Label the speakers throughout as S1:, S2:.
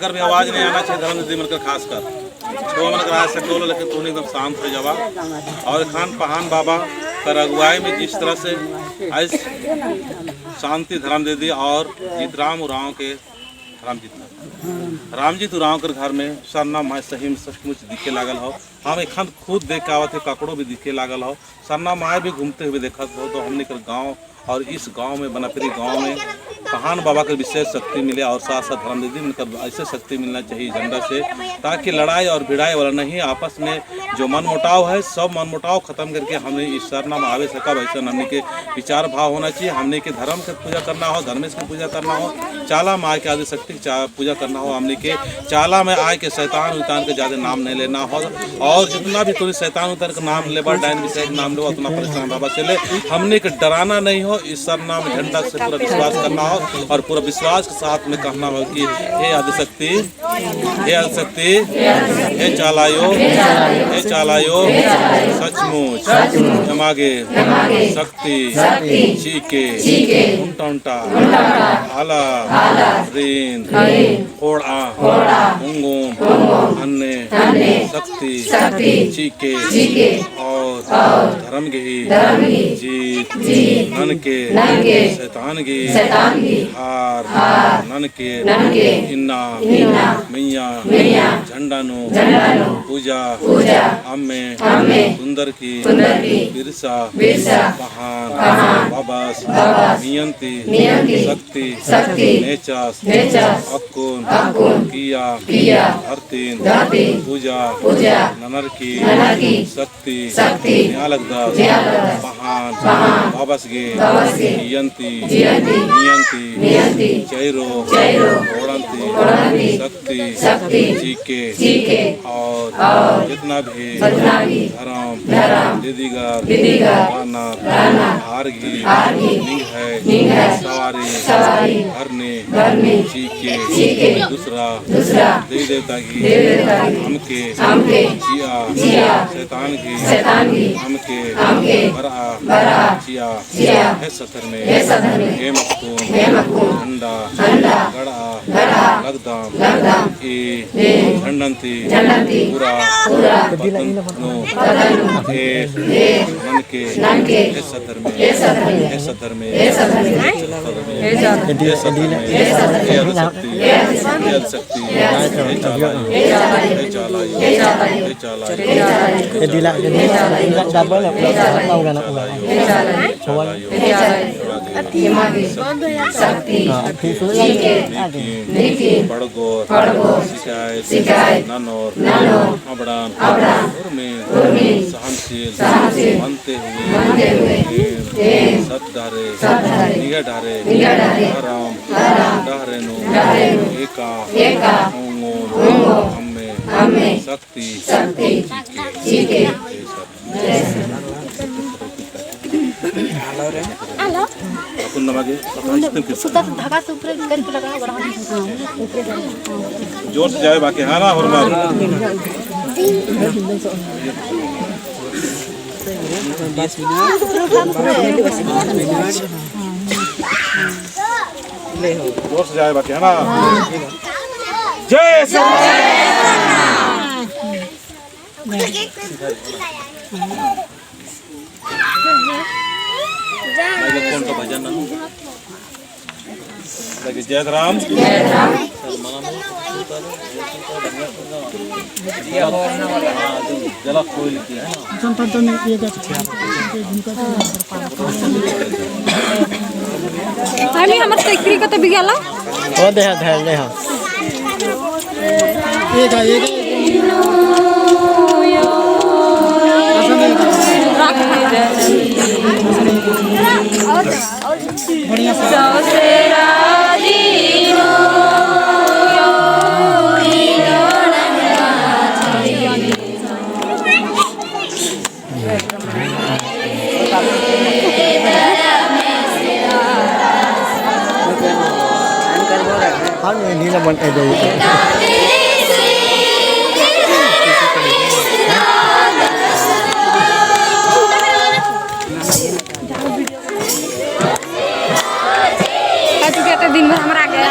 S1: कर भी आवाज नहीं आना चाहिए धर्म मिलकर खासकर तो मन कर सकते लेकिन तुम एकदम शांत हो जावा। और खान पहान बाबा कर अगुवाई में जिस तरह से आज शांति धर्म दे दी और जीतराम उराव के राम जी तो राव कर घर में सरना माय सही में सचमुच दिखे लागल हो। हम एखन खुद देख के आवत है, ककड़ो भी दिखे लागल हो, सरना माए भी घूमते हुए देखत हो। तो हमने कर गाँव और इस गांव में बनपरी गांव में कहान बाबा के विशेष शक्ति मिले और साथ साथ धर्म दीदी मिलकर ऐसे शक्ति मिलना चाहिए झंडा से, ताकि लड़ाई और भिड़ाई वाला नहीं, आपस में जो मन मुटाव है सब मन मुटाव खत्म करके हमने इस सरनाम आवे सकब। ऐसा हमने के विचार भाव होना चाहिए। हमने के धर्म के पूजा करना हो, धर्मेश की पूजा करना हो, चाला में आके आदि शक्ति की पूजा करना हो। हमने के चाला में आए के शैतान उतान के ज़्यादा नाम नहीं लेना हो, और जितना भी तुम शैतान उतान का नाम लेबा, डायन विषय का नाम लेबा, उतना परेशान बाबा से ले। हमने के डराना नहीं हो, इस सरनाम झंडा से पूरा विश्वास करना हो और पूरा विश्वास के साथ में कहना हो कि हे आदिशक्ति, हे आदिशक्ति, हे चालायो, हे चालायो, सचमुच जमागे शक्ति चीके उंटा आला रीन ओड़ा उंगोम अन्य शक्ति चीके और धर्म की जीत नन के शैतान की हार नन के इन्ना मैया झंडानु पूजा अम्मे सुंदर की बिरसा महान बाबास नियंती शक्ति नेचास अक्कुन किया हरतीन पूजा ननर की शक्ति न्यालकदास महान बाबसगे नियंती चैरो ओड़ंती शक्ति चीके और जितना भी धर्म दीदीगर हारगी निंग है सवारी भरने चीके दूसरा देवी देवता की हमके जिया शैतान की हमके बरा जिया है सतर में हे मखतून झंडा गड़ा लगदाम ए झंडंती पूरा पतनो मन के हे सतर में हे सतर में हे शक्ति हे बड़गोर शिकायत ननोर अबड़ान सहनशील बनते हुए सत डारे निगा डारे हराम डहरेनु एका हमें शक्ति चीके जोर से जाए बाकी हाँ ना और जोर से जाए बाकी है ना। जय कौन का भजन जय राम जला कोई लिखी है
S2: हामी हमर साइकिल का तो बिगला
S3: ओ दे दे हां एक बढ़िया ini là bọn edo
S2: दिन भर हमारा आ गया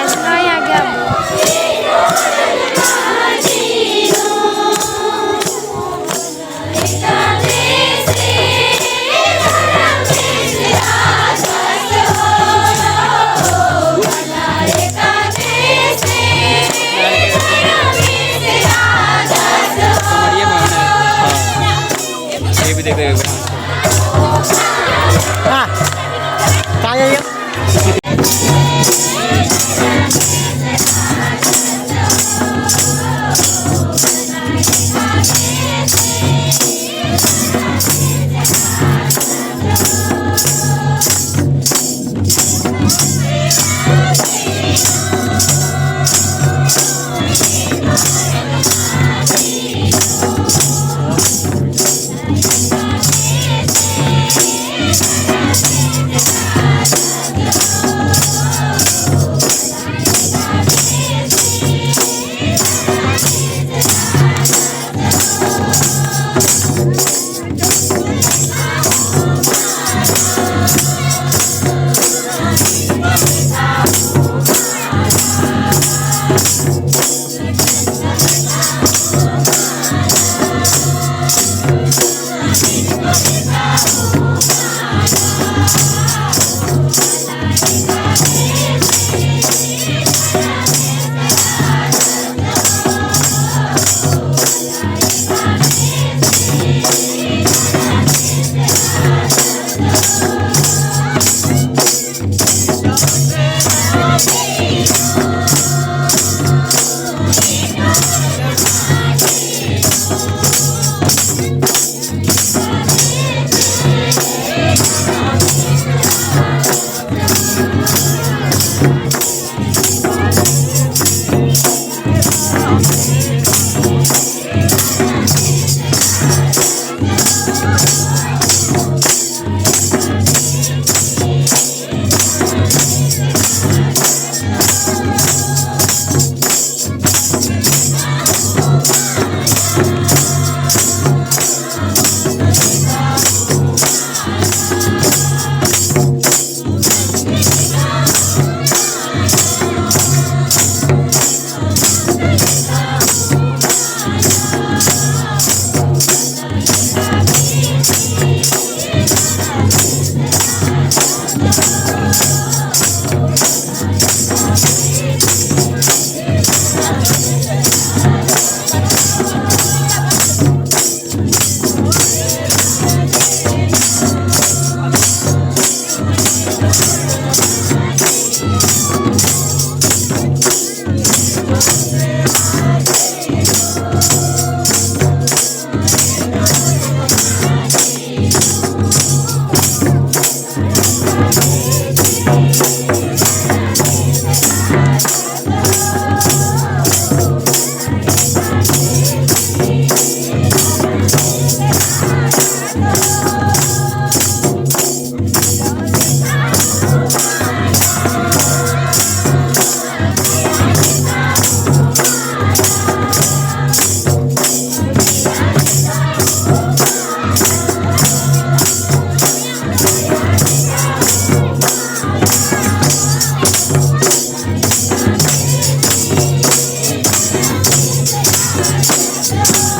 S2: है